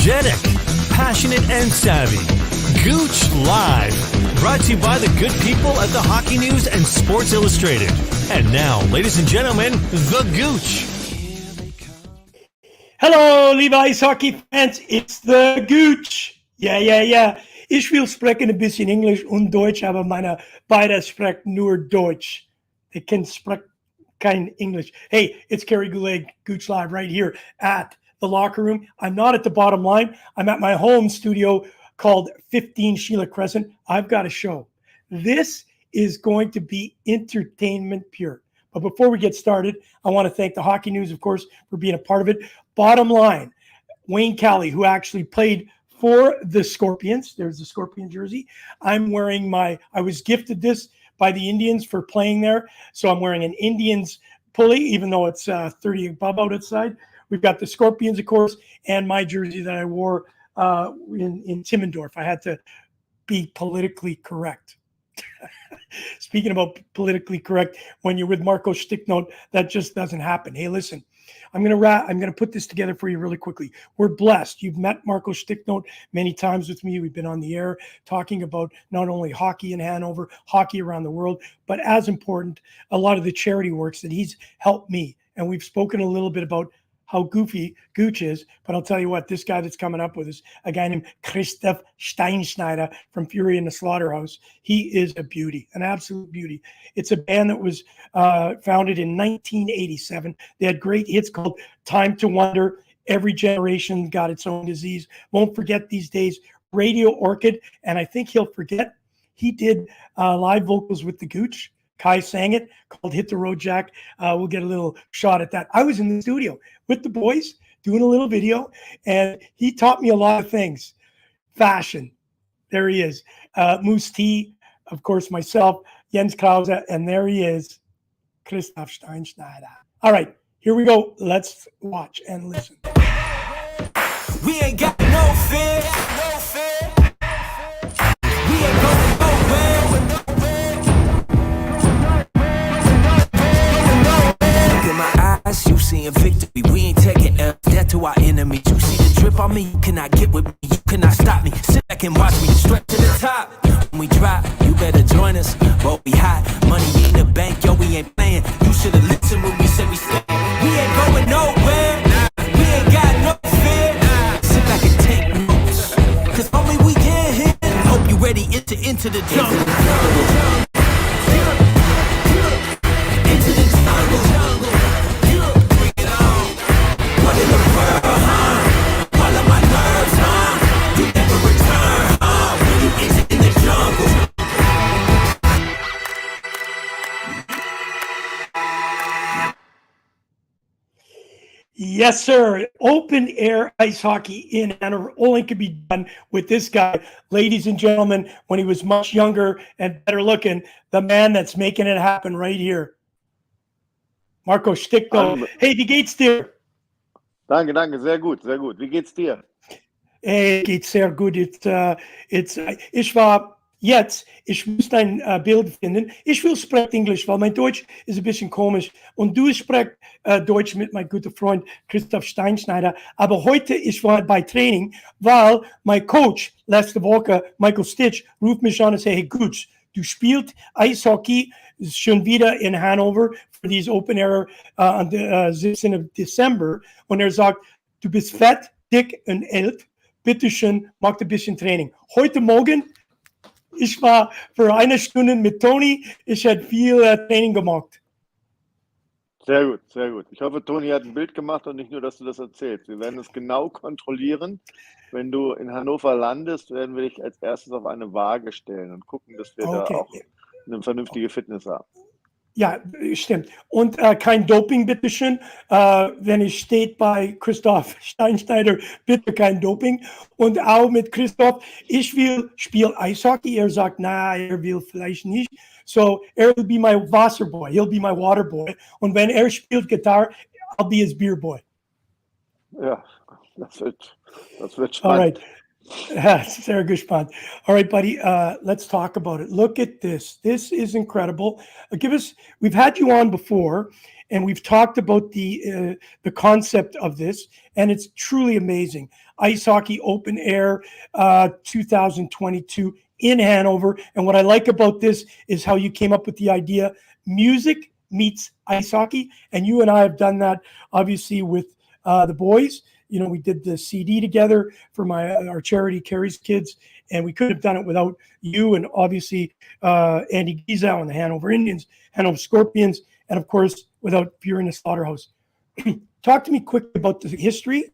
energetic, passionate, and savvy. Gouche Live, brought to you by the good people at the Hockey News and Sports Illustrated. And now, ladies and gentlemen, the Gouche. Hallo, liebe Eishockey-Fans, it's the Gouche. Ja. Ich will sprechen ein bisschen Englisch und Deutsch, aber meine beide sprechen nur Deutsch. They can speak kein English. Hey, it's Kerry Goulet, Gouche Live, right here at the locker room. I'm not at the bottom line. I'm at my home studio called 15 Sheila Crescent. I've got a show. This is going to be entertainment pure. But before we get started, I want to thank the Hockey News, of course, for being a part of it. Bottom line, Wayne Callie, who actually played for the Scorpions. There's the Scorpion jersey. I'm wearing I was gifted this by the Indians for playing there. So I'm wearing an Indians pulley, even though it's 30 above outside. We've got the Scorpions, of course, and my jersey that I wore in Timmendorf. I had to be politically correct. Speaking about politically correct, when you're with Marco Stichnoth, that just doesn't happen. Hey, listen, I'm gonna put this together for you really quickly. We're blessed. You've met Marco Stichnoth many times with me. We've been on the air talking about not only hockey in Hanover, hockey around the world, but as important, a lot of the charity works that he's helped me. And we've spoken a little bit about how goofy Gouche is, but I'll tell you what, this guy that's coming up with is a guy named Christof Stein-schneider from Fury and the Slaughterhouse. He is a beauty, an absolute beauty. It's a band that was founded in 1987. They had great hits called Time to Wonder, Every Generation Got Its Own Disease, Won't Forget These Days, Radio Orchid, and I think he'll forget, he did live vocals with the Gouche. Kai sang it, called Hit the Road Jack. We'll get a little shot at that. I was in the studio with the boys doing a little video, and he taught me a lot of things. Fashion, there he is. Moose T, of course, myself, Jens Krause, and there he is, Christof Stein-schneider. All right, here we go. Let's watch and listen. We ain't got no fear. We ain't going nowhere. You seeing victory, we ain't taking L. That to our enemies. You see the drip on me, you cannot get with me, you cannot stop me. Sit back and watch me, straight to the top. When we drop, you better join us. But we hot, money in the bank, yo, we ain't playing. You should've listened when we said we stand. We ain't going nowhere, we ain't got no fear. Sit back and take notes, cause only we can hit. Hope you ready into the jungle. Into the jungle. Yes, sir. Open air ice hockey in Hanover only could be done with this guy. Ladies and gentlemen, when he was much younger and better looking, the man that's making it happen right here. Marco Stichnoth. Hey, wie geht's dir? Danke, sehr gut. Wie geht's dir? Hey, geht's sehr gut. Ich muss dein Bild finden. Ich will sprechen Englisch, weil mein Deutsch ist ein bisschen komisch. Und du sprichst Deutsch mit meinem guten Freund Christof Stein-schneider. Aber heute ich war bei Training, weil mein Coach letzte Woche, Michael Stitch, ruft mich an und sagt, hey Gouche, du spielst Eishockey schon wieder in Hannover für dieses Open Air am 17. Dezember. Und sagt, du bist fett, dick und alt. Bitteschön, mach ein bisschen Training. Heute Morgen ich war für eine Stunde mit Toni. Ich habe viel Training gemacht. Sehr gut. Ich hoffe, Toni hat ein Bild gemacht und nicht nur, dass du das erzählst. Wir werden es genau kontrollieren. Wenn du in Hannover landest, werden wir dich als erstes auf eine Waage stellen und gucken, dass wir da auch eine vernünftige Fitness haben. Ja, stimmt. Und kein Doping, bitteschön. Wenn es steht bei Christof Stein-schneider, bitte kein Doping. Und auch mit Christof, ich will spielen Eishockey. Er sagt, er will vielleicht nicht. So, er will be my Wasserboy. He'll be my Waterboy. Und wenn er spielt Gitarre, I'll be his Beerboy. Ja, das wird spannend. All right. Sehr gespannt. All right, buddy. Let's talk about it. Look at this. This is incredible. We've had you on before, and we've talked about the concept of this, and it's truly amazing. Eishockey Open Air 2022 in Hanover. And what I like about this is how you came up with the idea: music meets ice hockey. And you and I have done that, obviously, with the boys. We did the CD together for our charity, Carrie's Kids, and we couldn't have done it without you and obviously Andy Giesau and the Hannover Indians, Hannover Scorpions, and of course, without Fury and the Slaughterhouse. Talk to me quickly about the history,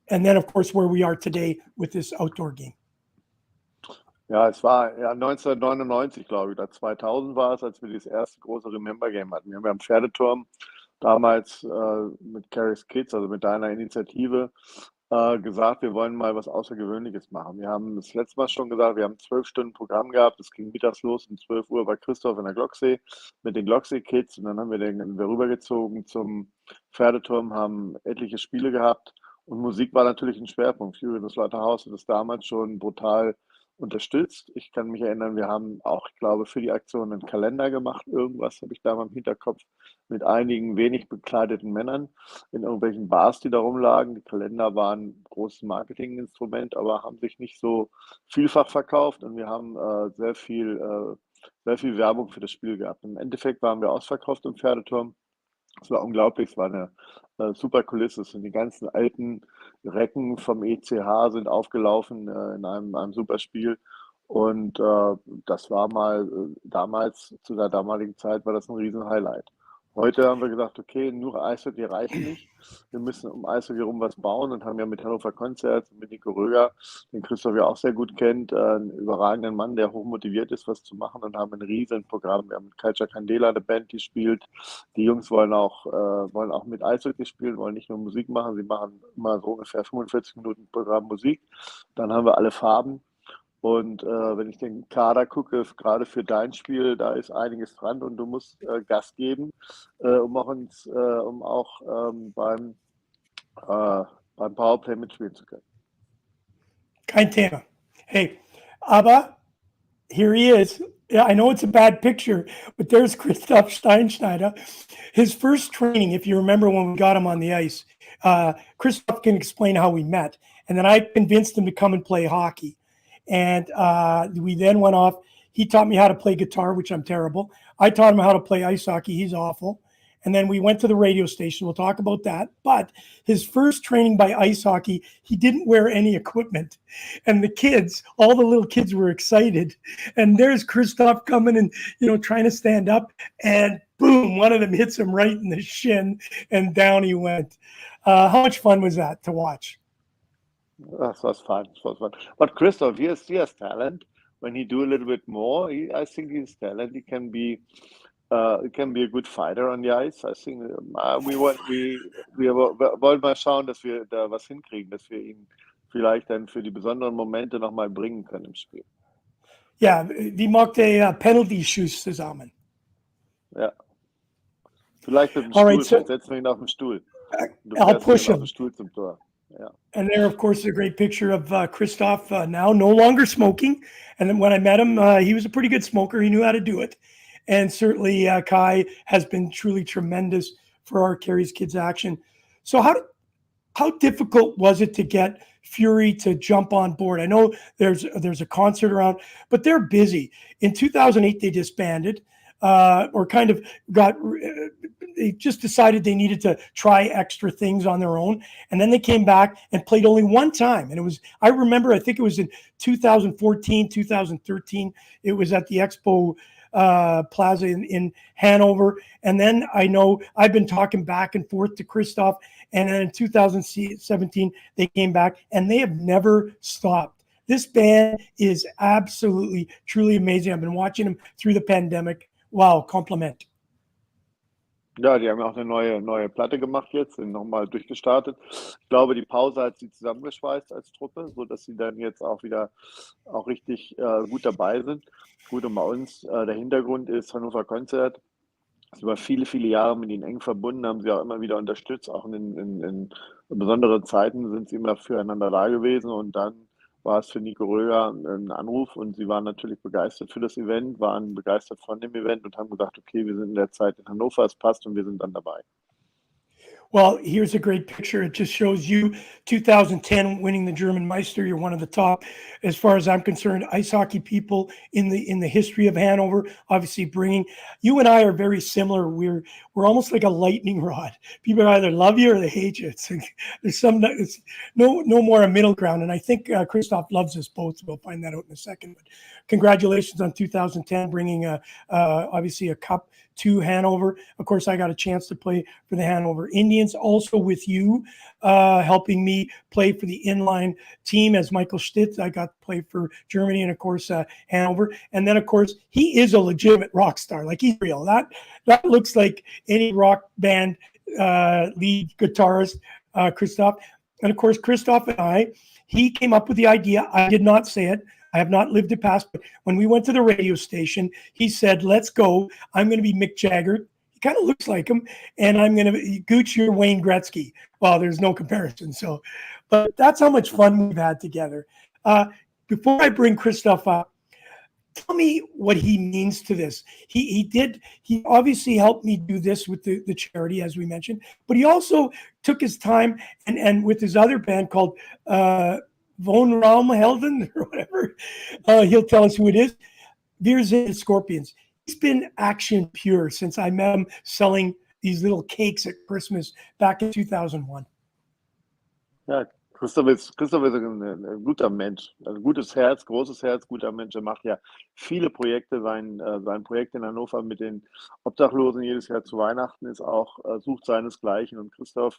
and then, of course, where we are today with this outdoor game. Ja, es war 1999, glaube ich, oder 2000 war es, als wir das erste große Remember Game hatten. Wir haben am Pferdeturm damals mit Carrie's Kids, also mit deiner Initiative, gesagt, wir wollen mal was Außergewöhnliches machen. Wir haben das letzte Mal schon gesagt, wir haben 12 Stunden Programm gehabt. Es ging mittags los, um 12 Uhr bei Christof in der Glocksee mit den Glocksee-Kids. Und dann haben wir rübergezogen zum Pferdeturm, haben etliche Spiele gehabt. Und Musik war natürlich ein Schwerpunkt. Fury und Slaughterhouse hat das damals schon brutal unterstützt. Ich kann mich erinnern, wir haben auch, ich glaube, für die Aktion einen Kalender gemacht. Irgendwas habe ich da mal im Hinterkopf mit einigen wenig bekleideten Männern in irgendwelchen Bars, die da rumlagen. Die Kalender waren ein großes Marketinginstrument, aber haben sich nicht so vielfach verkauft und wir haben sehr viel Werbung für das Spiel gehabt. Im Endeffekt waren wir ausverkauft im Pferdeturm. Es war unglaublich, es war eine super Kulisse. Es sind die ganzen alten Recken vom ECH sind aufgelaufen in einem super Spiel. Und das war mal damals, zu der damaligen Zeit, war das ein Riesen-Highlight. Heute haben wir gesagt, okay, nur Eishockey reicht nicht. Wir müssen um Eishockey rum was bauen und haben ja mit Hannover Concerts, mit Nico Röger, den Christof ja auch sehr gut kennt, einen überragenden Mann, der hochmotiviert ist, was zu machen und haben ein riesen Programm. Wir haben mit Kalcha Candela eine Band, die spielt. Die Jungs wollen auch mit Eishockey spielen, wollen nicht nur Musik machen. Sie machen immer so ungefähr 45 Minuten Programm Musik. Dann haben wir alle Farben. Und wenn ich den Kader gucke, gerade für dein Spiel, da ist einiges dran und du musst Gas geben, um auch beim Powerplay mitspielen zu können. Kein Thema. Hey, aber here he is. Yeah, I know it's a bad picture, but there's Christof Stein-schneider. His first training, if you remember when we got him on the ice, Christof can explain how we met. And then I convinced him to come and play hockey. And we then went off. He taught me how to play guitar, which I'm terrible. I taught him how to play ice hockey. He's awful. And then we went to the radio station. We'll talk about that. But his first training by ice hockey, he didn't wear any equipment. And the kids, all the little kids were excited. And there's Christof coming and, trying to stand up. And boom, one of them hits him right in the shin. And down he went. How much fun was that to watch? That was fun. But Christof, he has talent. When he do a little bit more, I think he's talent. He can be a good fighter on the ice. I think wir wollen mal schauen, dass wir da was hinkriegen, dass wir ihn vielleicht dann für die besonderen Momente nochmal bringen können im Spiel. Ja, wie macht der Penalty-Schuss zusammen? Ja. Vielleicht mit dem Stuhl, vielleicht setzen wir ihn auf den Stuhl. I'll push him. Auf den Stuhl zum Tor. Yeah. And there, of course, is a great picture of Christof now no longer smoking. And then when I met him, he was a pretty good smoker. He knew how to do it. And certainly Kai has been truly tremendous for our Carrie's Kids action. So how difficult was it to get Fury to jump on board? I know there's a concert around, but they're busy. In 2008, they disbanded. Or kind of they just decided they needed to try extra things on their own. And then they came back and played only one time. And I think it was in 2014, 2013. It was at the Expo Plaza in Hanover. And then I know I've been talking back and forth to Christof. And then in 2017, they came back and they have never stopped. This band is absolutely, truly amazing. I've been watching them through the pandemic. Wow, Kompliment. Ja, die haben ja auch eine neue Platte gemacht jetzt, sind nochmal durchgestartet. Ich glaube, die Pause hat sie zusammengeschweißt als Truppe, sodass sie dann jetzt auch wieder richtig gut dabei sind. Gut, und bei uns, der Hintergrund ist Hannover Konzert. Ist über viele, viele Jahre mit ihnen eng verbunden, haben sie auch immer wieder unterstützt. Auch in besonderen Zeiten sind sie immer füreinander da gewesen. Und dann war es für Nico Röger ein Anruf und sie waren natürlich begeistert für das Event, waren begeistert von dem Event und haben gesagt, okay, wir sind in der Zeit in Hannover, es passt und wir sind dann dabei. Well, here's a great picture. It just shows you 2010 winning the German Meister. You're one of the top, as far as I'm concerned, ice hockey people in the history of Hanover. Obviously, bringing you and I are very similar. We're almost like a lightning rod. People either love you or they hate you. It's no more a middle ground. And I think Christof loves us both. We'll find that out in a second. But congratulations on 2010, bringing obviously a cup to Hanover. Of course, I got a chance to play for the Hannover Indians, also with you, helping me play for the inline team as Michael Stitz. I got to play for Germany and, of course, Hanover. And then, of course, he is a legitimate rock star. Like, he's real. That looks like any rock band lead guitarist, Christof. And, of course, Christof and he came up with the idea. I did not say it. I have not lived it past, but when we went to the radio station, he said, let's go. I'm going to be Mick Jagger. He kind of looks like him. And I'm going to be Gouche, you're Wayne Gretzky. Well, there's no comparison. So, but that's how much fun we've had together. Before I bring Christof up, tell me what he means to this. He obviously helped me do this with the charity, as we mentioned, but he also took his time and with his other band called Wohnraumhelden or whatever, he'll tell us who it is. Wir sind Scorpions. He's been action pure since I met him selling these little cakes at Christmas back in 2001. Ja, Christof ist ein guter Mensch, also gutes Herz, großes Herz, guter Mensch. Er macht ja viele Projekte. Sein Projekt in Hannover mit den Obdachlosen jedes Jahr zu Weihnachten ist auch, sucht seinesgleichen. Und Christof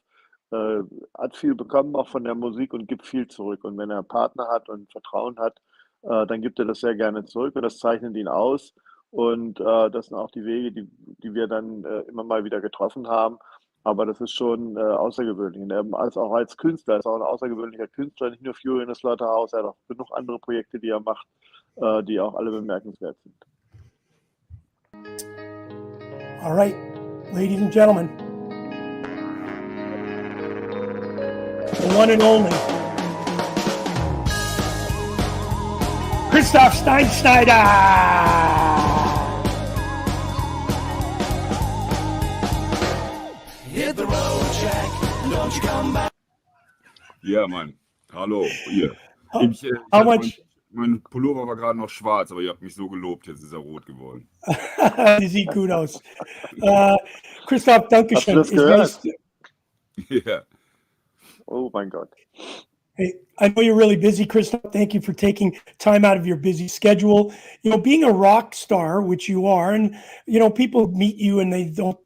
hat viel bekommen, auch von der Musik und gibt viel zurück. Und wenn er einen Partner hat und Vertrauen hat, dann gibt er das sehr gerne zurück und das zeichnet ihn aus. Und das sind auch die Wege, die wir dann immer mal wieder getroffen haben. Aber das ist schon außergewöhnlich. Und er auch als Künstler, ist auch ein außergewöhnlicher Künstler, nicht nur Fury in the Slaughterhouse, er hat auch genug andere Projekte, die er macht, die auch alle bemerkenswert sind. All right, ladies and gentlemen, the one and only Christof Stein-schneider. Hit the road, Jack, don't you come back. Ja, Mann. Hallo, ihr. Mein Pullover war gerade noch schwarz, aber ihr habt mich so gelobt, jetzt ist er rot geworden. Die sieht gut aus. Christof, danke schön. Hast du das gehört? Ja. Oh mein Gott. Hey, I know you're really busy, Christof. Thank you for taking time out of your busy schedule. You know, being a rock star, which you are, and, you know, people meet you and they don't.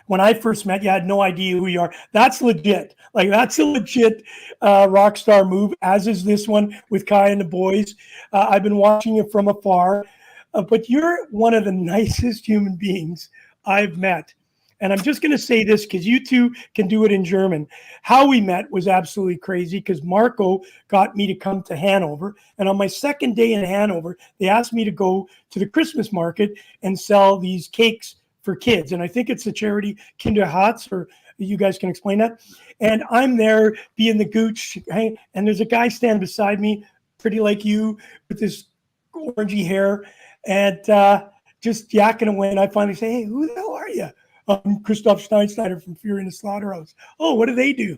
When I first met you, I had no idea who you are. That's legit. Like, that's a legit rock star move, as is this one with Kai and the boys. I've been watching you from afar, but you're one of the nicest human beings I've met. And I'm just going to say this because you two can do it in German. How we met was absolutely crazy because Marco got me to come to Hanover. And on my second day in Hanover, they asked me to go to the Christmas market and sell these cakes for kids. And I think it's the charity Kinderharz, or you guys can explain that. And I'm there being the Gouche, and there's a guy standing beside me, pretty like you, with this orangey hair, and just yakking away. And I finally say, hey, who the hell are you? I'm Christof Stein-schneider from Fury in the Slaughterhouse. Oh, what do they do?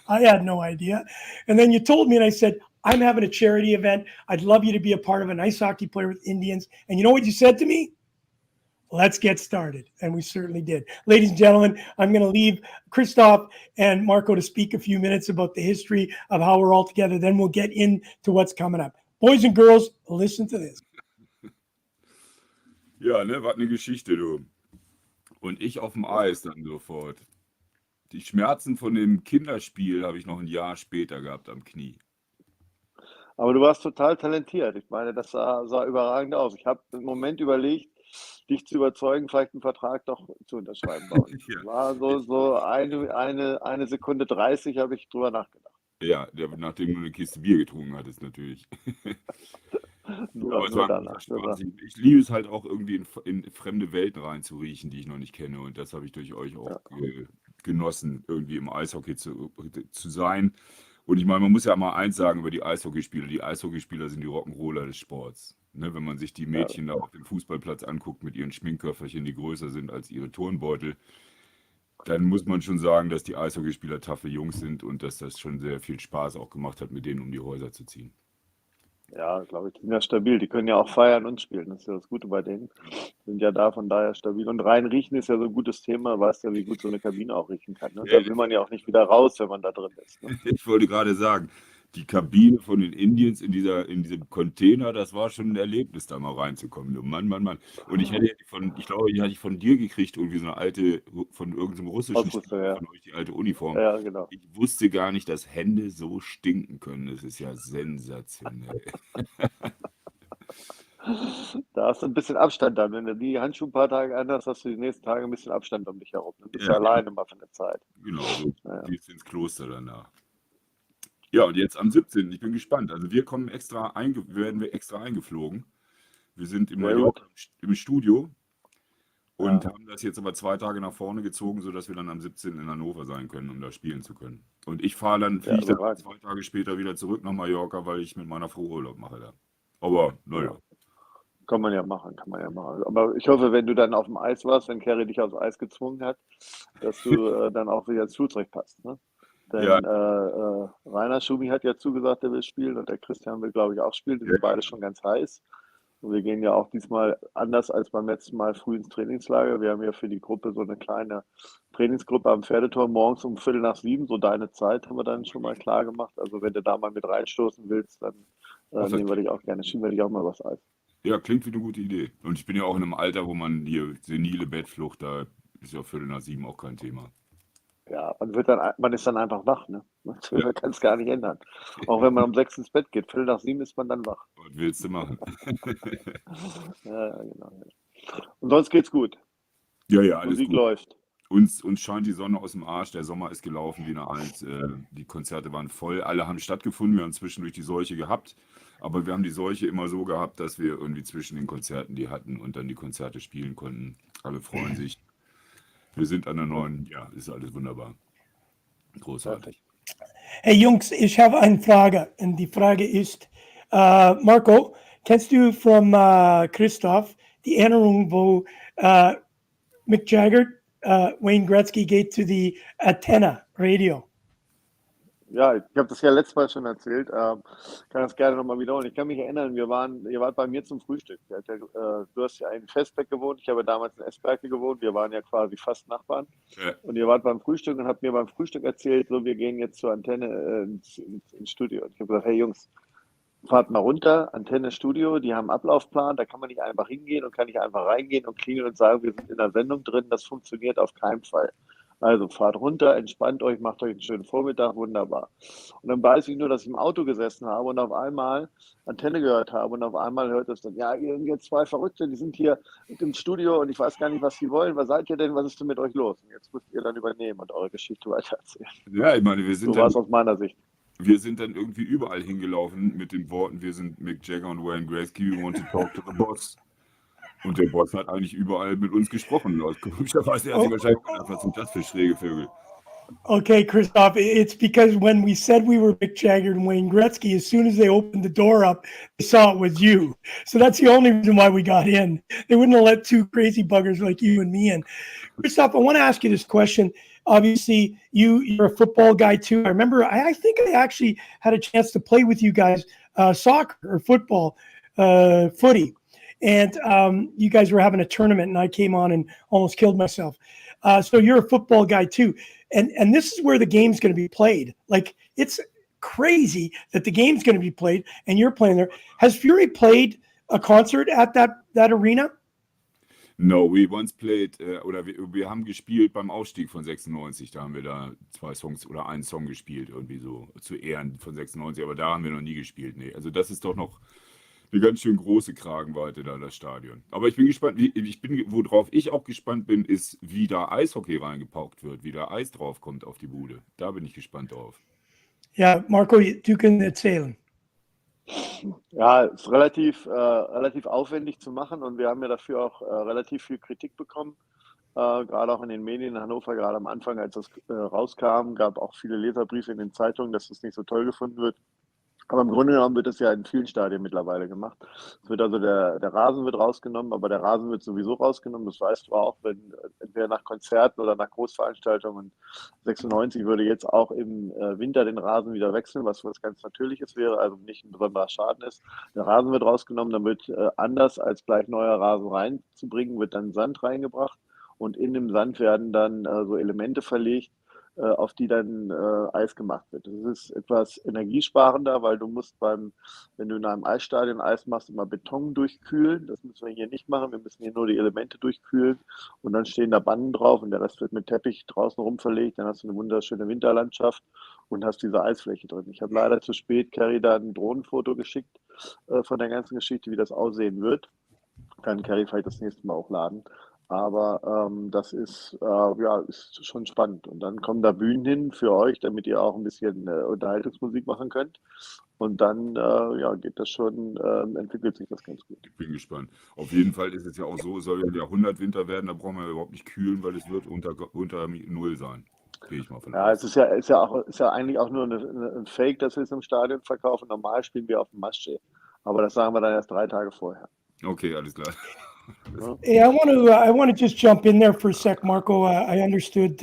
I had no idea. And then you told me, and I said, I'm having a charity event. I'd love you to be a part of an ice hockey player with Indians. And you know what you said to me? Let's get started. And we certainly did. Ladies and gentlemen, I'm going to leave Christof and Marco to speak a few minutes about the history of how we're all together. Then we'll get into what's coming up. Boys and girls, listen to this. Ja, ne, was eine Geschichte, du. Und ich auf dem Eis dann sofort. Die Schmerzen von dem Kinderspiel habe ich noch ein Jahr später gehabt am Knie. Aber du warst total talentiert. Ich meine, das sah überragend aus. Ich habe im Moment überlegt, dich zu überzeugen, vielleicht einen Vertrag doch zu unterschreiben bei uns. Ja. War so eine Sekunde 30 habe ich drüber nachgedacht. Ja, nachdem du eine Kiste Bier getrunken hattest, natürlich. Aber es war danach. Spaß. Ich liebe es halt auch irgendwie in fremde Welten reinzuriechen, die ich noch nicht kenne. Und das habe ich durch euch auch genossen, irgendwie im Eishockey zu sein. Und ich meine, man muss ja mal eins sagen über die Eishockeyspieler. Die Eishockeyspieler sind die Rock'n'Roller des Sports. Ne, wenn man sich die Mädchen da auf dem Fußballplatz anguckt mit ihren Schminkköfferchen, die größer sind als ihre Turnbeutel, dann muss man schon sagen, dass die Eishockeyspieler taffe Jungs sind und dass das schon sehr viel Spaß auch gemacht hat, mit denen um die Häuser zu ziehen. Ja, glaube ich, die sind ja stabil. Die können ja auch feiern und spielen. Das ist ja das Gute bei denen. Sind ja da von daher stabil. Und rein riechen ist ja so ein gutes Thema. Weißt ja, wie gut so eine Kabine auch riechen kann. Ne? Da will man ja auch nicht wieder raus, wenn man da drin ist. Ne? Ich wollte gerade sagen, die Kabine von den Indians in diesem Container, das war schon ein Erlebnis, da mal reinzukommen. Du Mann, Mann, Mann. Und ich glaube, die hatte ich von dir gekriegt, irgendwie so eine alte, von irgendeinem russischen Ausrüstung, Spieler ja. von euch, die alte Uniform. Ja, genau. Ich wusste gar nicht, dass Hände so stinken können. Das ist ja sensationell. Da hast du ein bisschen Abstand dann. Wenn du die Handschuhe ein paar Tage anhast, hast du die nächsten Tage ein bisschen Abstand um dich herum. Dann bist du Ja, alleine mal für eine Zeit. genau, so Ja. geht's ins Kloster danach. Ja, und jetzt am 17. Ich bin gespannt. Also wir werden wir extra eingeflogen. Wir sind in Sehr Mallorca gut. im Studio und Ja. haben das jetzt aber 2 Tage nach vorne gezogen, sodass wir dann am 17. in Hannover sein können, um da spielen zu können. Und ich fliege dann überragend. 2 Tage später wieder zurück nach Mallorca, weil ich mit meiner Frau Urlaub mache da. Aber naja, Kann man ja machen, kann man ja machen. Aber ich hoffe, wenn du dann auf dem Eis warst, wenn Kerry dich aufs Eis gezwungen hat, dass du dann auch wieder ins Flugzeug passt. Ne? Denn ja, Rainer Schumi hat ja zugesagt, er will spielen und der Christian will, glaube ich, auch spielen. Die sind beide schon ganz heiß. Und wir gehen ja auch diesmal anders als beim letzten Mal früh ins Trainingslager. Wir haben ja für die Gruppe so eine kleine Trainingsgruppe am Pferdetor morgens um 6:45, so deine Zeit haben wir dann schon mal klar gemacht. Also wenn du da mal mit reinstoßen willst, dann nehmen wir dich auch gerne, schieben wir dich auch mal was ein. ja, klingt wie eine gute Idee. Und ich bin ja auch in einem Alter, wo man hier senile Bettflucht, da ist ja 6:45 auch kein Thema. Ja, man ist dann einfach wach, ne? Man kann es gar nicht ändern. Auch wenn man um 6 ins Bett geht, 6:45 ist man dann wach. Was willst du machen? Ja, genau. Und sonst geht's gut. Ja, ja, alles Musik gut. läuft. Uns scheint die Sonne aus dem Arsch. Der Sommer ist gelaufen wie eine Eins. Die Konzerte waren voll. Alle haben stattgefunden. Wir haben zwischendurch die Seuche gehabt. Aber wir haben die Seuche immer so gehabt, dass wir irgendwie zwischen den Konzerten die hatten und dann die Konzerte spielen konnten. Alle freuen sich. Wir sind an der neuen, ja, ist alles wunderbar. Großartig. Hey Jungs, ich habe eine Frage. Und die Frage ist, Marco, kennst du von Christof die Erinnerung, wo Mick Jagger, Wayne Gretzky geht zu die Antenne Radio? Ja, ich habe das ja letztes Mal schon erzählt. Kann das gerne nochmal wiederholen. Ich kann mich erinnern, ihr wart bei mir zum Frühstück. Du hast ja in Vestbeck gewohnt, ich habe damals in Esberge gewohnt. Wir waren ja quasi fast Nachbarn. Ja. Und ihr wart beim Frühstück und habt mir beim Frühstück erzählt, so, wir gehen jetzt zur Antenne ins Studio. Und ich habe gesagt, hey Jungs, fahrt mal runter, Antenne Studio, die haben einen Ablaufplan, da kann man nicht einfach hingehen und kann nicht einfach reingehen und klingeln und sagen, wir sind in der Sendung drin. Das funktioniert auf keinen Fall. Also fahrt runter, entspannt euch, macht euch einen schönen Vormittag, wunderbar. Und dann weiß ich nur, dass ich im Auto gesessen habe und auf einmal Antenne gehört habe und auf einmal hört es dann, ja, ihr sind jetzt 2 Verrückte, die sind hier im Studio und ich weiß gar nicht, was sie wollen. Was seid ihr denn? Was ist denn mit euch los? Und jetzt müsst ihr dann übernehmen und eure Geschichte weitererzählen. Ja, ich meine, So war es aus meiner Sicht. wir sind dann irgendwie überall hingelaufen mit den Worten, wir sind Mick Jagger und Wayne Gretzky, we want to talk to the boss. Und der Boss hat eigentlich überall mit uns gesprochen. Komischerweise hat sich wahrscheinlich gedacht, was sind das für schräge Vögel? Okay, Christof, it's because when we said we were Mick Jagger and Wayne Gretzky, as soon as they opened the door up, they saw it was you. So that's the only reason why we got in. They wouldn't have let 2 crazy buggers like you and me in. Christof, I want to ask you this question. Obviously, you're a football guy too. I remember, I think I actually had a chance to play with you guys soccer or football, footy. And you guys were having a tournament and I came on and almost killed myself. So you're a football guy too. And this is where the game's going to be played. Like, it's crazy that the game's going to be played and you're playing there. Has Fury played a concert at that arena? No, we once played, oder wir haben gespielt beim Aufstieg von 96, da haben wir da 2 Songs oder einen Song gespielt, irgendwie so zu Ehren von 96, aber da haben wir noch nie gespielt, nee. Also das ist doch noch eine ganz schön große Kragenweite da, das Stadion. Aber ich bin gespannt, worauf ich auch gespannt bin, ist, wie da Eishockey reingepaukt wird, wie da Eis drauf kommt auf die Bude. Da bin ich gespannt drauf. Ja, Marco, du kannst erzählen. Ja, ist relativ aufwendig zu machen und wir haben ja dafür auch relativ viel Kritik bekommen. gerade auch in den Medien in Hannover, gerade am Anfang, als das rauskam, gab auch viele Leserbriefe in den Zeitungen, dass das nicht so toll gefunden wird. Aber im Grunde genommen wird das ja in vielen Stadien mittlerweile gemacht. Es wird also der Rasen wird rausgenommen, aber der Rasen wird sowieso rausgenommen. Das weißt du auch, wenn entweder nach Konzerten oder nach Großveranstaltungen. 96 würde jetzt auch im Winter den Rasen wieder wechseln, was ganz Natürliches wäre, also nicht ein besonderer Schaden ist. Der Rasen wird rausgenommen, dann wird anders als gleich neuer Rasen reinzubringen, wird dann Sand reingebracht und in dem Sand werden dann so Elemente verlegt, auf die dann Eis gemacht wird. Das ist etwas energiesparender, weil du musst wenn du in einem Eisstadion Eis machst, immer Beton durchkühlen. Das müssen wir hier nicht machen. Wir müssen hier nur die Elemente durchkühlen und dann stehen da Banden drauf und der Rest wird mit Teppich draußen rum verlegt. Dann hast du eine wunderschöne Winterlandschaft und hast diese Eisfläche drin. Ich habe leider zu spät Carrie da ein Drohnenfoto geschickt von der ganzen Geschichte, wie das aussehen wird. Kann Carrie vielleicht das nächste Mal auch laden. Aber das ist schon spannend. Und dann kommen da Bühnen hin für euch, damit ihr auch ein bisschen Unterhaltungsmusik machen könnt. Und dann geht das schon, entwickelt sich das ganz gut. Ich bin gespannt. Auf jeden Fall ist es ja auch so, es soll ja ein Jahrhundertwinter werden, da brauchen wir überhaupt nicht kühlen, weil es wird unter Null sein. Gehe ich mal von Ja, aus. es ist ja eigentlich auch nur ein Fake, dass wir es im Stadion verkaufen. Normal spielen wir auf dem Maschsee. Aber das sagen wir dann erst 3 Tage vorher. Okay, alles klar. Hey, I want to just jump in there for a sec, Marco. I understood,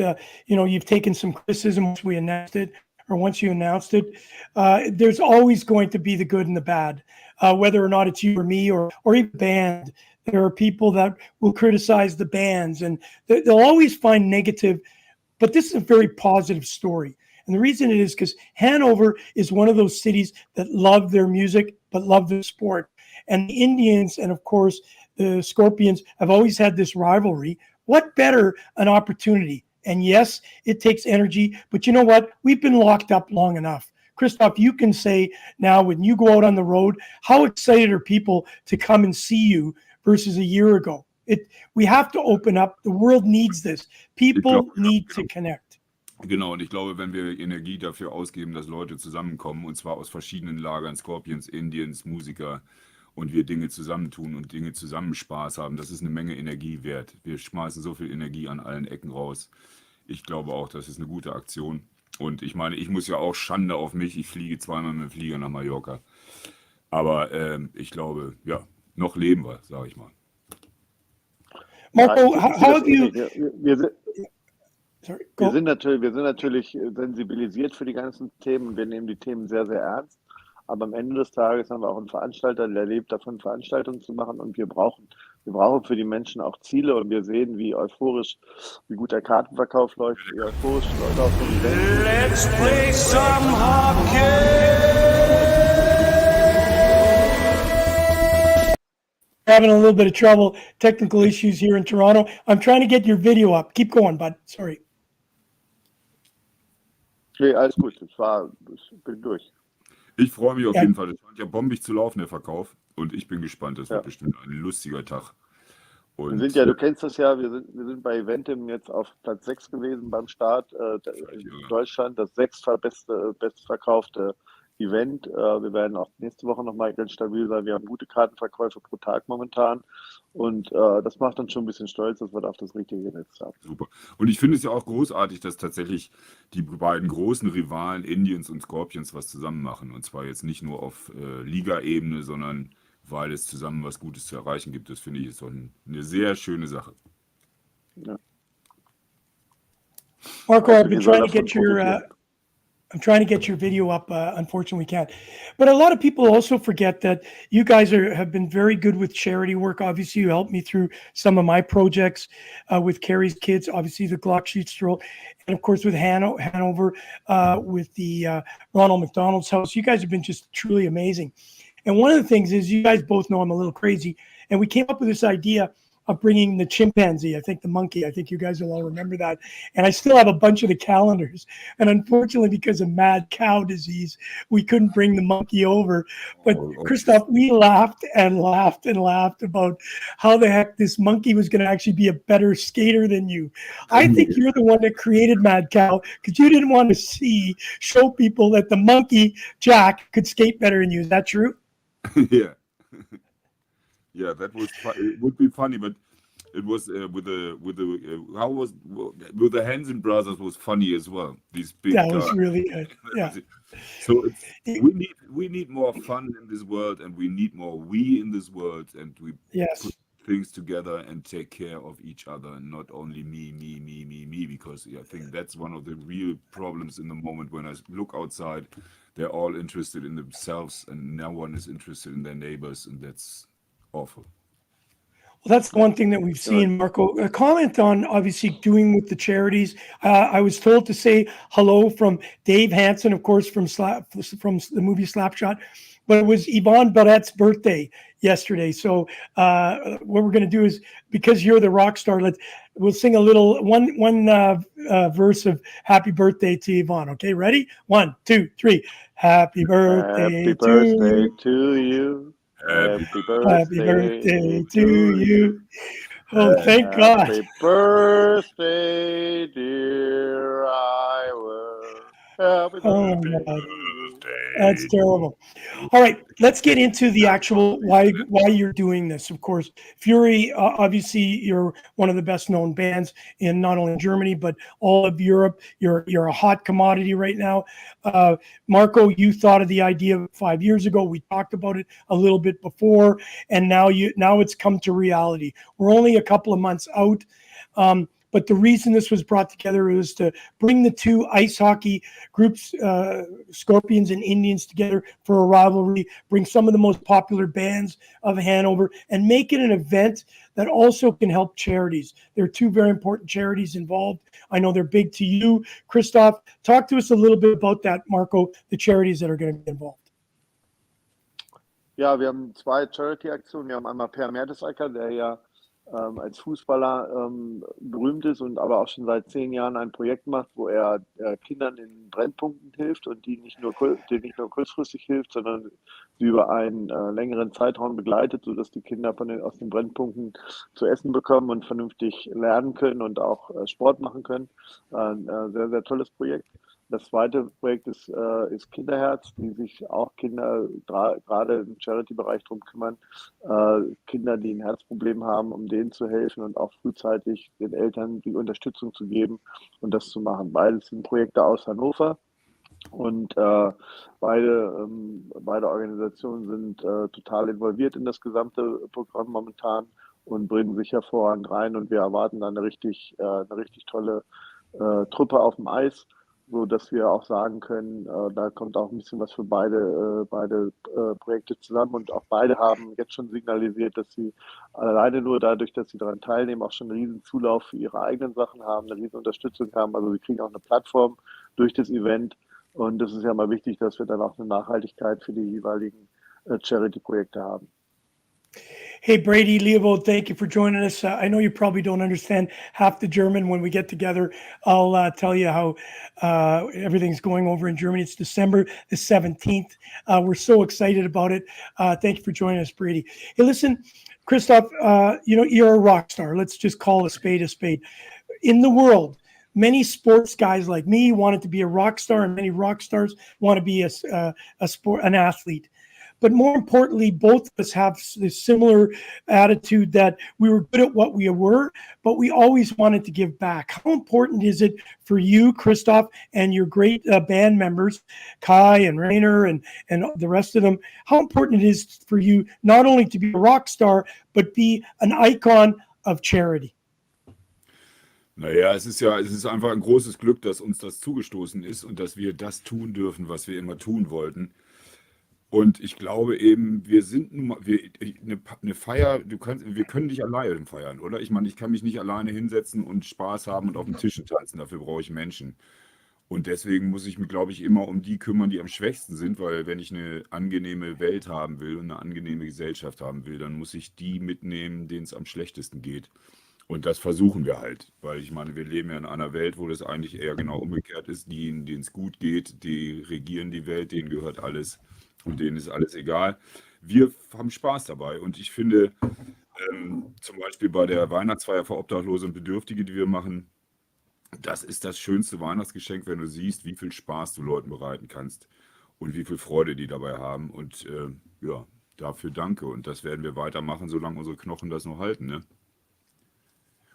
you've taken some criticism once we announced it, or once you announced it. There's always going to be the good and the bad, whether or not it's you or me or even band. There are people that will criticize the bands, and they'll always find negative. But this is a very positive story. And the reason it is because Hanover is one of those cities that love their music, but love their sport. And the Indians, and of course, the Scorpions have always had this rivalry. What better an opportunity? And yes, it takes energy, but you know what? We've been locked up long enough. Christof, you can say now when you go out on the road, how excited are people to come and see you versus a year ago? We have to open up. The world needs this. People need to connect. Genau, und ich glaube, wenn wir Energie dafür ausgeben, dass Leute zusammenkommen, und zwar aus verschiedenen Lagern, Scorpions, Indians, Musiker, und wir Dinge zusammentun und Dinge zusammen Spaß haben, das ist eine Menge Energie wert. Wir schmeißen so viel Energie an allen Ecken raus. Ich glaube auch, das ist eine gute Aktion. Und ich meine, ich muss ja auch Schande auf mich. Ich fliege zweimal mit dem Flieger nach Mallorca. Aber ich glaube, ja, noch leben wir, sage ich mal. Marco, how have you... Wir sind natürlich sensibilisiert für die ganzen Themen und wir nehmen die Themen sehr, sehr ernst. Aber am Ende des Tages haben wir auch einen Veranstalter, der lebt davon, Veranstaltungen zu machen. Und wir brauchen für die Menschen auch Ziele. Und wir sehen, wie gut der Kartenverkauf läuft, wie euphorisch die Leute auf den Event. Let's play some hockey. Having a little bit of trouble, technical issues here in Toronto. I'm trying to get your video up. Keep going, bud. Sorry. Nee, alles gut. Ich bin durch. Ich freue mich auf jeden Fall. Das scheint ja bombig zu laufen, der Verkauf. Und ich bin gespannt. Das wird bestimmt ein lustiger Tag. Und wir sind ja, du kennst das ja, wir sind bei Eventim jetzt auf Platz 6 gewesen beim Start. In Deutschland das 6. bestverkaufte Event. Wir werden auch nächste Woche nochmal ganz stabil sein. Wir haben gute Kartenverkäufe pro Tag momentan. Und das macht uns schon ein bisschen stolz, dass wir da auf das Richtige gesetzt haben. Super. Und ich finde es ja auch großartig, dass tatsächlich die beiden großen Rivalen Indians und Scorpions was zusammen machen. Und zwar jetzt nicht nur auf Liga-Ebene, sondern weil es zusammen was Gutes zu erreichen gibt. Das finde ich ist so eine sehr schöne Sache. Ja. Marco, I've been trying to get I'm trying to get your video up. Unfortunately, we can't. But a lot of people also forget that you guys have been very good with charity work. Obviously, you helped me through some of my projects with Carrie's Kids, obviously the Glockschiedstrol, and of course with Hanover, with the Ronald McDonald's House. You guys have been just truly amazing. And one of the things is you guys both know I'm a little crazy. And we came up with this idea of bringing the chimpanzee, I think the monkey, I think you guys will all remember that. And I still have a bunch of the calendars. And unfortunately, because of mad cow disease, we couldn't bring the monkey over. But Christof, we laughed and laughed and laughed about how the heck this monkey was going to actually be a better skater than you. I think you're the one that created mad cow because you didn't want to show people that the monkey, Jack, could skate better than you. Is that true? Yeah. Yeah, that was it would be funny, but it was with the Hansen brothers was funny as well. These big That guys. was really good. Yeah. So we need more fun in this world, and we need more we in this world, and we Yes. put things together and take care of each other, and not only me, because I think that's one of the real problems in the moment. When I look outside, they're all interested in themselves, and no one is interested in their neighbors, and that's awful. Well, that's one thing that we've seen, Marco. A comment on obviously doing with the charities. I was told to say hello from Dave Hansen, of course, from the movie Slapshot, but it was Yvonne Barrett's birthday yesterday. So what we're going to do is, because you're the rock star, we'll sing a little one verse of Happy Birthday to Yvonne. Okay, ready? 1, 2, 3. Happy birthday, Happy birthday you. to you. Happy Happy birthday to you. Oh, thank God. Happy birthday, dear Iowa. Happy Oh, birthday. God. That's terrible. All right, let's get into the actual why you're doing this. Of course, Fury, obviously, you're one of the best known bands in not only Germany but all of Europe. You're a hot commodity right now. Marco, you thought of the idea 5 years ago. We talked about it a little bit before, and now it's come to reality. We're only a couple of months out. But the reason this was brought together was to bring the two ice hockey groups, Scorpions and Indians, together for a rivalry, bring some of the most popular bands of Hanover, and make it an event that also can help charities. There are two very important charities involved. I know they're big to you. Christof, talk to us a little bit about that, Marco, the charities that are going to be involved. Ja, wir haben 2 Charity-Aktionen. Wir haben einmal Per Mertesacker, der ja als Fußballer berühmt ist und aber auch schon seit 10 Jahren ein Projekt macht, wo er Kindern in Brennpunkten hilft und denen nicht nur kurzfristig hilft, sondern sie über einen längeren Zeitraum begleitet, sodass die Kinder aus den Brennpunkten zu essen bekommen und vernünftig lernen können und auch Sport machen können. Ein sehr, sehr tolles Projekt. Das zweite Projekt ist Kinderherz, die sich auch Kinder gerade im Charity-Bereich drum kümmern, Kinder, die ein Herzproblem haben, um denen zu helfen und auch frühzeitig den Eltern die Unterstützung zu geben und das zu machen. Beides sind Projekte aus Hannover und beide Organisationen sind total involviert in das gesamte Programm momentan und bringen sich hervorragend rein, und wir erwarten dann eine richtig tolle Truppe auf dem Eis, so dass wir auch sagen können, da kommt auch ein bisschen was für beide Projekte zusammen, und auch beide haben jetzt schon signalisiert, dass sie alleine nur dadurch, dass sie daran teilnehmen, auch schon einen riesen Zulauf für ihre eigenen Sachen haben, eine riesen Unterstützung haben. Also sie kriegen auch eine Plattform durch das Event, und das ist ja mal wichtig, dass wir dann auch eine Nachhaltigkeit für die jeweiligen Charity-Projekte haben. Hey, Brady, Leopold, thank you for joining us. I know you probably don't understand half the German. When we get together, I'll tell you how everything's going over in Germany. It's December the 17th. We're so excited about it. Thank you for joining us, Brady. Hey, listen, Christof, you're a rock star. Let's just call a spade a spade. In the world, many sports guys like me wanted to be a rock star, and many rock stars want to be an athlete. But more importantly, both of us have this similar attitude that we were good at what we were, but we always wanted to give back. How important is it for you, Christof, and your great band members, Kai and Rainer and the rest of them, how important it is for you not only to be a rock star, but be an icon of charity? Naja, es ist einfach ein großes Glück, dass uns das zugestoßen ist und dass wir das tun dürfen, was wir immer tun wollten. Und ich glaube eben, wir sind nun mal, eine Feier, wir können nicht alleine feiern, oder? Ich meine, ich kann mich nicht alleine hinsetzen und Spaß haben und auf dem Tisch tanzen, dafür brauche ich Menschen. Und deswegen muss ich mich, glaube ich, immer um die kümmern, die am schwächsten sind, weil wenn ich eine angenehme Welt haben will und eine angenehme Gesellschaft haben will, dann muss ich die mitnehmen, denen es am schlechtesten geht. Und das versuchen wir halt, weil ich meine, wir leben ja in einer Welt, wo das eigentlich eher genau umgekehrt ist. Denen es gut geht, die regieren die Welt, denen gehört alles. Und denen ist alles egal. Wir haben Spaß dabei. Und ich finde, zum Beispiel bei der Weihnachtsfeier für Obdachlose und Bedürftige, die wir machen, das ist das schönste Weihnachtsgeschenk, wenn du siehst, wie viel Spaß du Leuten bereiten kannst und wie viel Freude die dabei haben. Und dafür danke. Und das werden wir weitermachen, solange unsere Knochen das noch halten. Ne?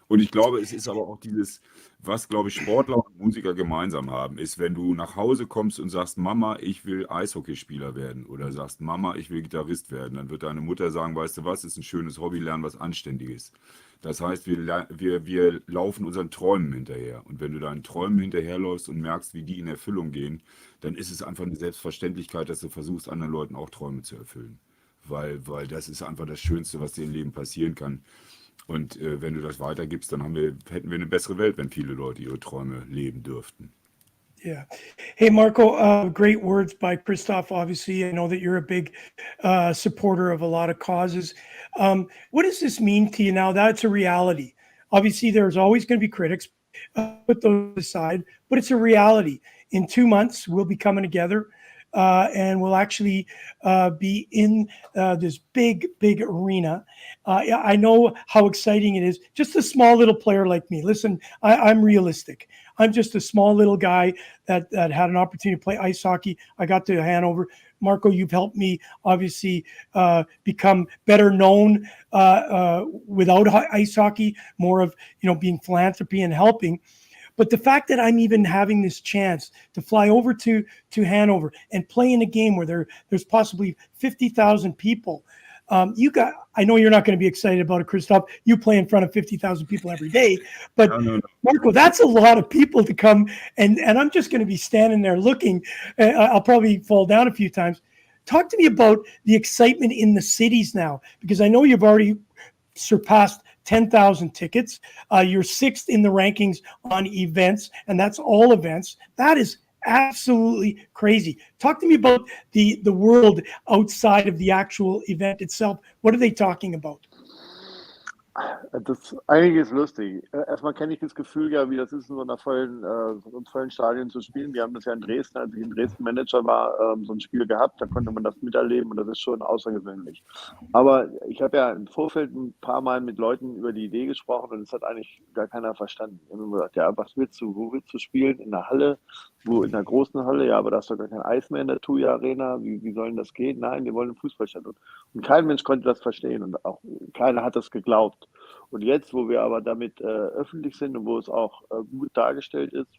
Und ich glaube, es ist aber auch dieses, was, glaube ich, Sportler und Musiker gemeinsam haben, ist, wenn du nach Hause kommst und sagst, Mama, ich will Eishockeyspieler werden oder sagst, Mama, ich will Gitarrist werden, dann wird deine Mutter sagen, weißt du was, ist ein schönes Hobby, lernen was Anständiges. Das heißt, wir laufen unseren Träumen hinterher. Und wenn du deinen Träumen hinterherläufst und merkst, wie die in Erfüllung gehen, dann ist es einfach eine Selbstverständlichkeit, dass du versuchst, anderen Leuten auch Träume zu erfüllen. Weil das ist einfach das Schönste, was dir im Leben passieren kann. Und wenn du das weitergibst, dann hätten wir eine bessere Welt, wenn viele Leute ihre Träume leben dürften. Yeah. Hey, Marco, great words by Christof. Obviously, I know that you're a big supporter of a lot of causes. What does this mean to you now? That's a reality. Obviously, there's always going to be critics. Put those aside, but it's a reality. In 2 months, we'll be coming together and we'll actually be in this big arena. I know how exciting it is. Just a small little player like me. Listen, I'm realistic. I'm just a small little guy that had an opportunity to play ice hockey. I got to Hanover. Marco, you've helped me obviously become better known without ice hockey, more of, being philanthropy and helping. But the fact that I'm even having this chance to fly over to Hanover and play in a game where there's possibly 50,000 people, I know you're not going to be excited about it, Christof. You play in front of 50,000 people every day, but No. Marco, that's a lot of people to come, and I'm just going to be standing there looking. I'll probably fall down a few times. Talk to me about the excitement in the cities now, because I know you've already surpassed 10,000 tickets. You're 6th in the rankings on events, and that's all events. That is absolutely crazy. Talk to me about the world outside of the actual event itself. What are they talking about? Einiges lustig. Erstmal kenne ich das Gefühl ja, wie das ist, in so einem vollen Stadion zu spielen. Wir haben das ja in Dresden, als ich in Dresden Manager war, so ein Spiel gehabt. Da konnte man das miterleben und das ist schon außergewöhnlich. Aber ich habe ja im Vorfeld ein paar Mal mit Leuten über die Idee gesprochen und es hat eigentlich gar keiner verstanden. Die haben immer gesagt, ja, was willst du? Wo willst du spielen? In der Halle? Wo? In der großen Halle? Ja, aber da ist doch gar kein Eis mehr in der TUI Arena. Wie soll denn das gehen? Nein, wir wollen ein Fußballstadion. Und kein Mensch konnte das verstehen und auch keiner hat das geglaubt. Und jetzt, wo wir aber damit öffentlich sind und wo es auch gut dargestellt ist,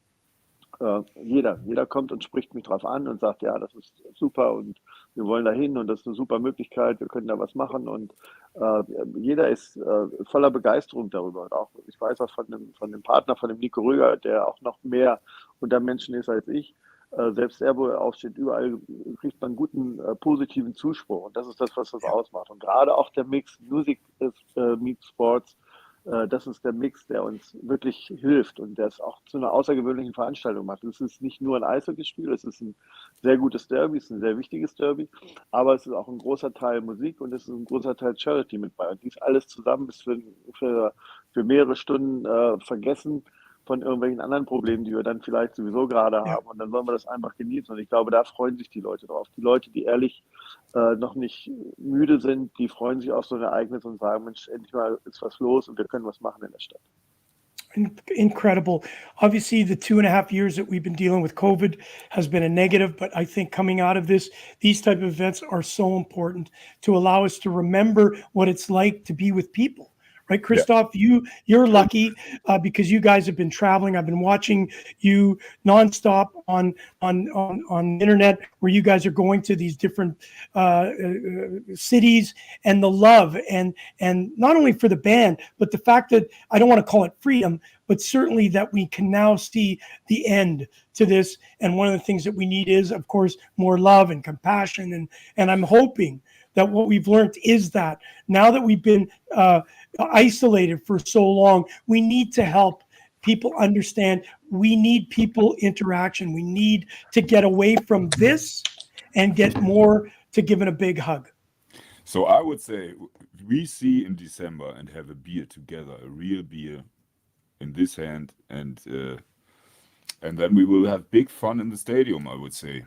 jeder kommt und spricht mich drauf an und sagt, ja, das ist super und wir wollen da hin und das ist eine super Möglichkeit, wir können da was machen und jeder ist voller Begeisterung darüber. Und auch, ich weiß auch von dem Partner, von dem Nico Röger, der auch noch mehr unter Menschen ist als ich, selbst er, wo er aufsteht, überall kriegt man guten, positiven Zuspruch. Und das ist das, was das ausmacht. Und gerade auch der Mix Music meets Sports, das ist der Mix, der uns wirklich hilft und der es auch zu einer außergewöhnlichen Veranstaltung macht. Es ist nicht nur ein Eishockeyspiel, es ist ein sehr gutes Derby, es ist ein sehr wichtiges Derby, aber es ist auch ein großer Teil Musik und es ist ein großer Teil Charity mit bei. Und dies alles zusammen ist für mehrere Stunden vergessen von irgendwelchen anderen Problemen, die wir dann vielleicht sowieso gerade haben. Und dann sollen wir das einfach genießen. Und ich glaube, da freuen sich die Leute drauf. Die Leute, die ehrlich noch nicht müde sind, die freuen sich auf so ein Ereignis und sagen, Mensch, endlich mal ist was los und wir können was machen in der Stadt. Incredible. Obviously, the 2.5 years that we've been dealing with COVID has been a negative, but I think coming out of this, these type of events are so important to allow us to remember what it's like to be with people. Right, Christof, you're lucky because you guys have been traveling. I've been watching you nonstop on the internet, where you guys are going to these different cities, and the love and not only for the band, but the fact that I don't want to call it freedom, but certainly that we can now see the end to this. And one of the things that we need is, of course, more love and compassion. And I'm hoping that what we've learned is that now that we've been isolated for so long, we need to help people understand. We need people interaction. We need to get away from this and get more to giving a big hug. So I would say we see in December and have a beer together, a real beer in this hand, and then we will have big fun in the stadium, I would say.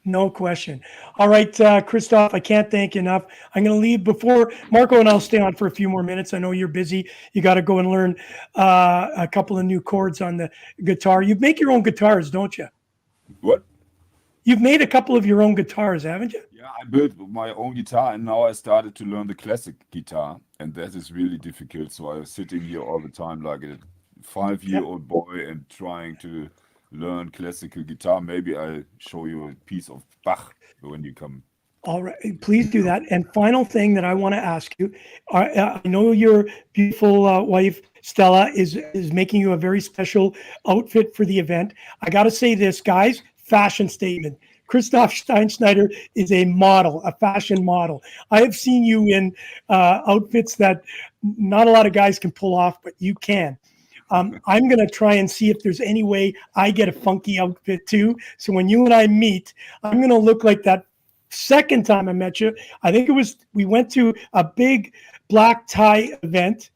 No question. All right, Christof, I can't thank you enough. I'm going to leave before Marco and I'll stay on for a few more minutes. I know you're busy. You got to go and learn a couple of new chords on the guitar. You make your own guitars, don't you? What? You've made a couple of your own guitars, haven't you? Yeah, I built my own guitar and now I started to learn the classic guitar. and that is really difficult. So I was sitting here all the time like a 5-year-old boy and trying to learn classical guitar. Maybe I'll show you a piece of Bach when you come. All right, please do that. And final thing that I want to ask you, I know your beautiful wife, Stella, is making you a very special outfit for the event. I got to say this, guys, fashion statement. Christof Stein-schneider is a model, a fashion model. I have seen you in outfits that not a lot of guys can pull off, but you can. I'm going to try and see if there's any way I get a funky outfit too. So when you and I meet, I'm going to look like that second time I met you. I think we went to a big black tie event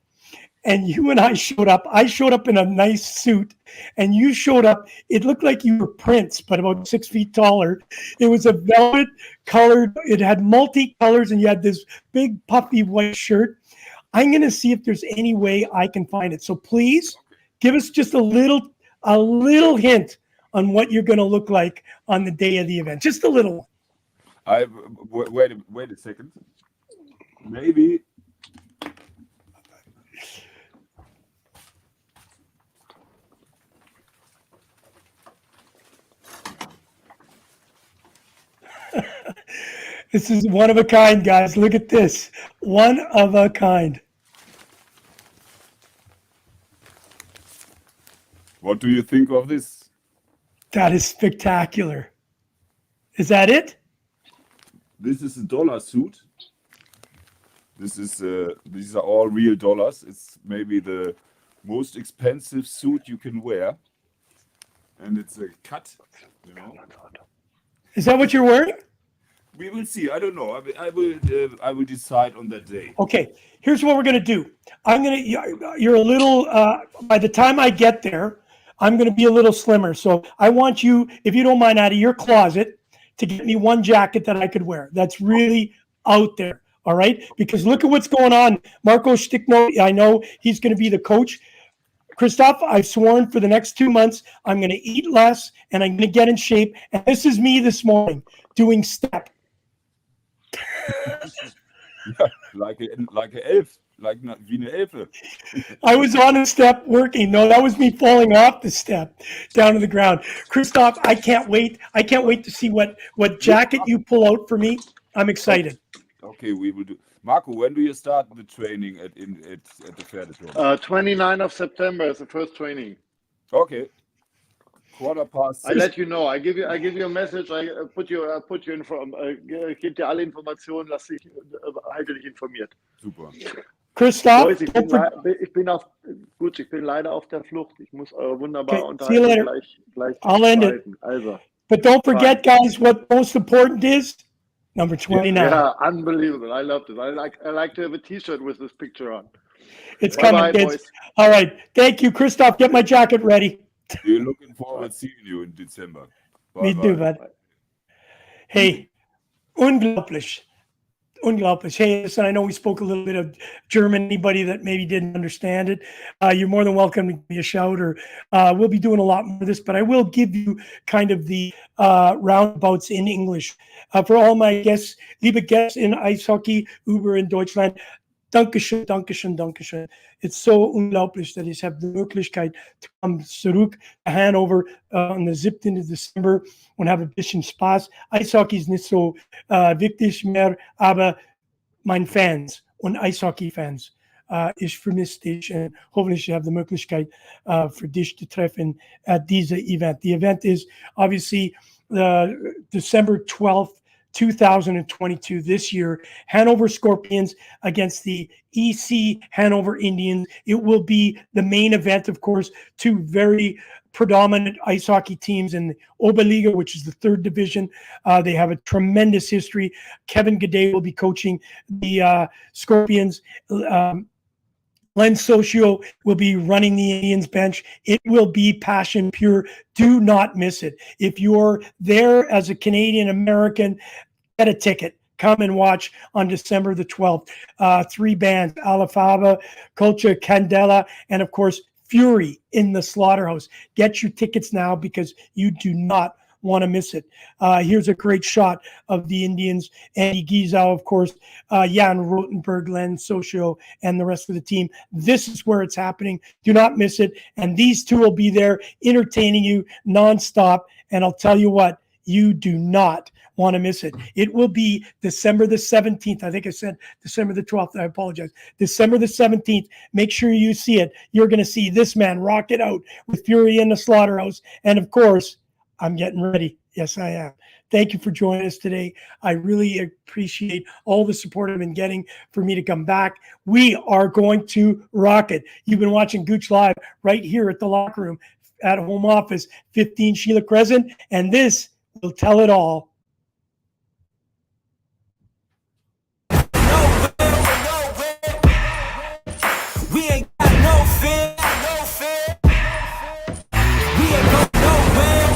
and you and I showed up. I showed up in a nice suit and you showed up. It looked like you were Prince, but about 6 feet taller. It was a velvet colored, it had multi-colors and you had this big puffy white shirt. I'm going to see if there's any way I can find it. So please give us just a little hint on what you're going to look like on the day of the event. Just a little one. Wait a second. Maybe. This is one of a kind, guys. Look at this. One of a kind. What do you think of this? That is spectacular. Is that it? This is a dollar suit. These are all real dollars. It's maybe the most expensive suit you can wear, and it's a cut. You know. Is that what you're wearing? We will see. I don't know. I will decide on that day. Okay. Here's what we're gonna do. You're a little. By the time I get there, I'm gonna be a little slimmer. So I want you, if you don't mind, out of your closet, to get me one jacket that I could wear. That's really out there. All right. Because look at what's going on. Marco Stichnoth, I know he's going to be the coach. Christof, I've sworn for the next 2 months, I'm going to eat less and I'm going to get in shape. And this is me this morning doing step. Yeah, like an elf. Like wie eine Elfe. I was on a step working. No, that was me falling off the step down to the ground. Christof, I can't wait. I can't wait to see what jacket you pull out for me. I'm excited. Okay, we will do. Marco, when do you start the training at the Pferdedom? 29th of September is the first training. Okay. 6:15. I let you know. I give you a message. I put you gebe dir alle Informationen. Halte dich informiert. Super. Christof, Boys, ich bin leider auf der Flucht. Ich muss eure wunderbare Unterhaltung gleich I'll end it. Also, but don't forget, guys, what most important is number 29. Yeah, unbelievable. I love this. I like to have a T-shirt with this picture on. It's coming, kids. Boys. All right. Thank you, Christof. Get my jacket ready. We're looking forward to seeing you in December. Me too, bud. Hey, unglaublich. Unglaublich. Hey, listen, I know we spoke a little bit of German. Anybody that maybe didn't understand it, you're more than welcome to give me a shout, or we'll be doing a lot more of this, but I will give you kind of the roundabouts in English. For all my guests, liebe Gäste in Eishockey über in Deutschland, Dankeschön, Dankeschön, Dankeschön. It's so unglaublich that ich habe die Möglichkeit to come zurück to Hannover on the 7. December und habe ein bisschen Spaß. Eishockey ist nicht so wichtig mehr, aber meine Fans und Eishockey-Fans, ich vermisse dich und hoffentlich habe die Möglichkeit für dich zu treffen at diesem Event. The event is obviously December 12th, 2022, this year, Hannover Scorpions against the EC Hannover Indians. It will be the main event, of course, two very predominant ice hockey teams in the Oberliga, which is the 3rd division. They have a tremendous history. Kevin Gouche will be coaching the Scorpions. Len Socio will be running the Indians bench. It will be passion pure. Do not miss it. If you're there as a Canadian American, get a ticket. Come and watch on December the 12th. 3 bands, Alafaba, Culture, Candela, and of course, Fury in the Slaughterhouse. Get your tickets now because you do not want to miss it. Here's a great shot of the Indians, Andy Giesau, of course, Jan Rotenberg, Len Socio, and the rest of the team. This is where it's happening. Do not miss it. And these two will be there entertaining you nonstop. And I'll tell you what, you do not want to miss it. It will be December the 17th. I think I said December the 12th. I apologize. December the 17th. Make sure you see it. You're going to see this man rock it out with Fury in the Slaughterhouse. And of course, I'm getting ready. Yes, I am. Thank you for joining us today. I really appreciate all the support I've been getting for me to come back. We are going to rock it. You've been watching Gouche Live right here at the locker room at home office, 15 Sheila Crescent. And this will tell it all. We ain't got no fear, We ain't going nowhere.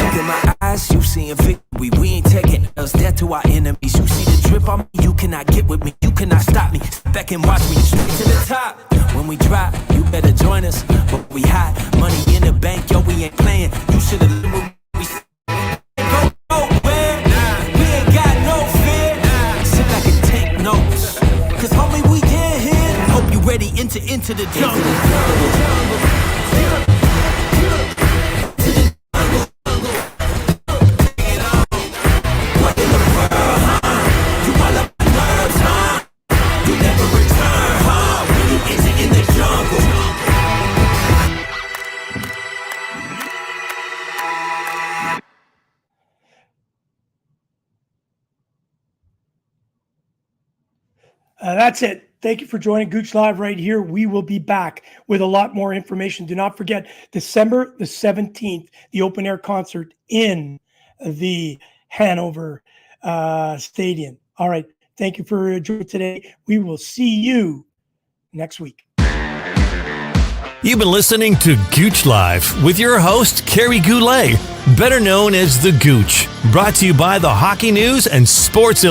Look in my eyes, you seeing victory. We ain't taking us death to our enemies. You see the drip on me, you cannot get with me. You cannot stop me. Step back and watch me straight to the top. When we drop, you better join us. But we hot, money in the bank, yo, we ain't playing. You should have lived with we go nowhere. We ain't got no fear. Sit back and take notes. Cause homie, we get here. Hope you ready into the jungle. That's it. Thank you for joining Gouche Live right here. We will be back with a lot more information. Do not forget, December the 17th, the open air concert in the Hannover Stadium. All right. Thank you for joining today. We will see you next week. You've been listening to Gouche Live with your host, Kerry Goulet, better known as The Gouche, brought to you by the Hockey News and Sports